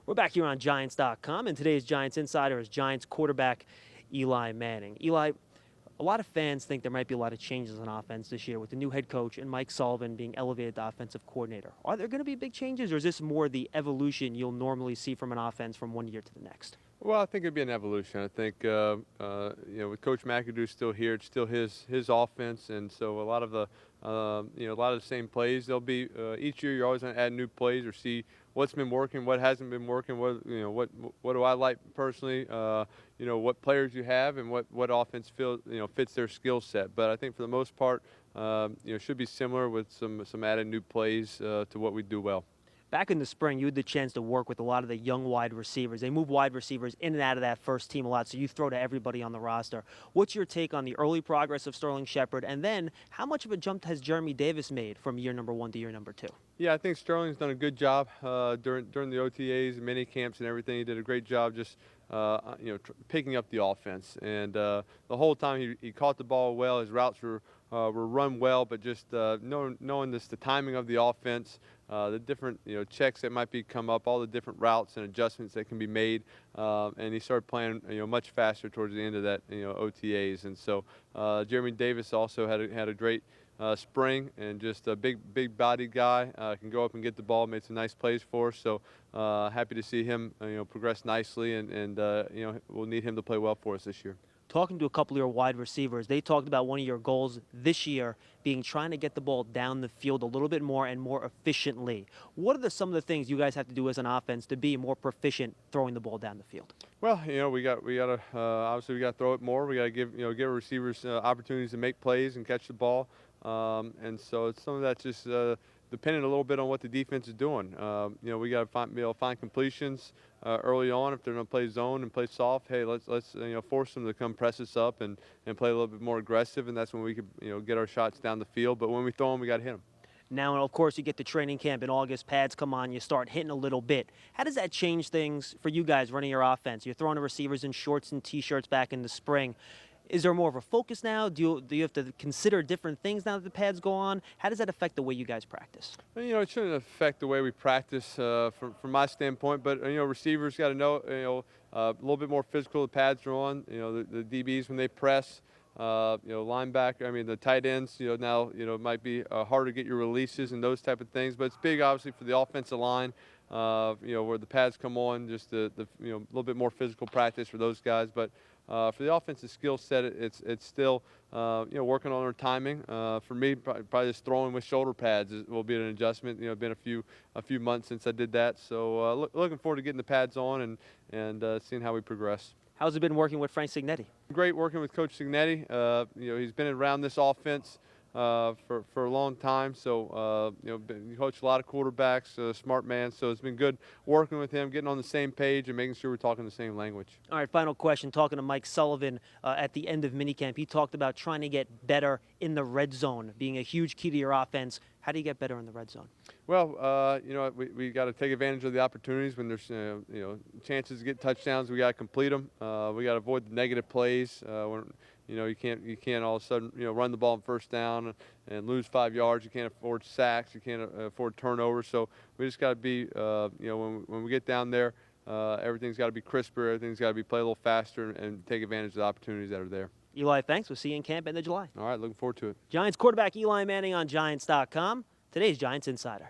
We're back here on Giants.com, and today's Giants Insider is Giants quarterback Eli Manning. Eli, a lot of fans think there might be a lot of changes on offense this year with the new head coach and Mike Sullivan being elevated to offensive coordinator. Are there going to be big changes, or is this more the evolution you'll normally see from an offense from one year to the next? Well, I think it'd be an evolution. I think with Coach McAdoo still here, it's still his offense, and so a lot of the a lot of the same plays. There'll be each year you're always going to add new plays or see what's been working, what hasn't been working, what do I like personally, what players you have and what offense fits their skill set. But I think for the most part, should be similar with some added new plays to what we do well. Back in the spring, you had the chance to work with a lot of the young wide receivers. They move wide receivers in and out of that first team a lot, so you throw to everybody on the roster. What's your take on the early progress of Sterling Shepard, and then how much of a jump has Jeremy Davis made from year number 1 to year number 2? Yeah, I think Sterling's done a good job during the OTAs and mini camps and everything. He did a great job just picking up the offense, and the whole time he caught the ball well. His routes were run well, but just knowing the timing of the offense, the different checks that might come up, all the different routes and adjustments that can be made, and he started playing much faster towards the end of that OTAs. And so Jeremy Davis also had a great spring, and just a big body guy, can go up and get the ball, made some nice plays for us. So happy to see him progress nicely, and we'll need him to play well for us this year. Talking to a couple of your wide receivers, they talked about one of your goals this year being trying to get the ball down the field a little bit more and more efficiently. What are some of the things you guys have to do as an offense to be more proficient throwing the ball down the field? Well, we got to obviously we got to throw it more. We got to give receivers opportunities to make plays and catch the ball, and so it's some of that's just depending a little bit on what the defense is doing. We got to be able to find completions early on. If they're going to play zone and play soft, hey, let's force them to come press us up and play a little bit more aggressive, and that's when we could get our shots down the field. But when we throw them, we got to hit them. Now, of course, you get to training camp in August, pads come on, you start hitting a little bit. How does that change things for you guys running your offense? You're throwing the receivers in shorts and T-shirts back in the spring. Is there more of a focus now? Do you have to consider different things now that the pads go on? How does that affect the way you guys practice? Well, it shouldn't affect the way we practice from my standpoint, but receivers got to know a little bit more physical. The pads are on. The DBs when they press. Linebacker. I mean, the tight ends. Now it might be hard to get your releases and those type of things, but it's big obviously for the offensive line. Where the pads come on, just the little bit more physical practice for those guys, but. For the offensive skill set, it's still working on our timing. For me, probably just throwing with shoulder pads will be an adjustment. Been a few months since I did that, so looking forward to getting the pads on and seeing how we progress. How's it been working with Frank Signetti? Great working with Coach Signetti. He's been around this offense for a long time, so he coached a lot of quarterbacks, smart man, so it's been good working with him, getting on the same page and making sure we're talking the same language. All right, final question. Talking to Mike Sullivan at the end of minicamp, he talked about trying to get better in the red zone, being a huge key to your offense. How do you get better in the red zone? Well, we got to take advantage of the opportunities when there's chances to get touchdowns. We got to complete them. We got to avoid the negative plays. You can't all of a sudden run the ball on first down and lose 5 yards. You can't afford sacks. You can't afford turnovers. So we just got to be when we get down there, everything's got to be crisper. Everything's got to be played a little faster and take advantage of the opportunities that are there. Eli, thanks. We'll see you in camp end of July. All right, looking forward to it. Giants quarterback Eli Manning on Giants.com. Today's Giants Insider.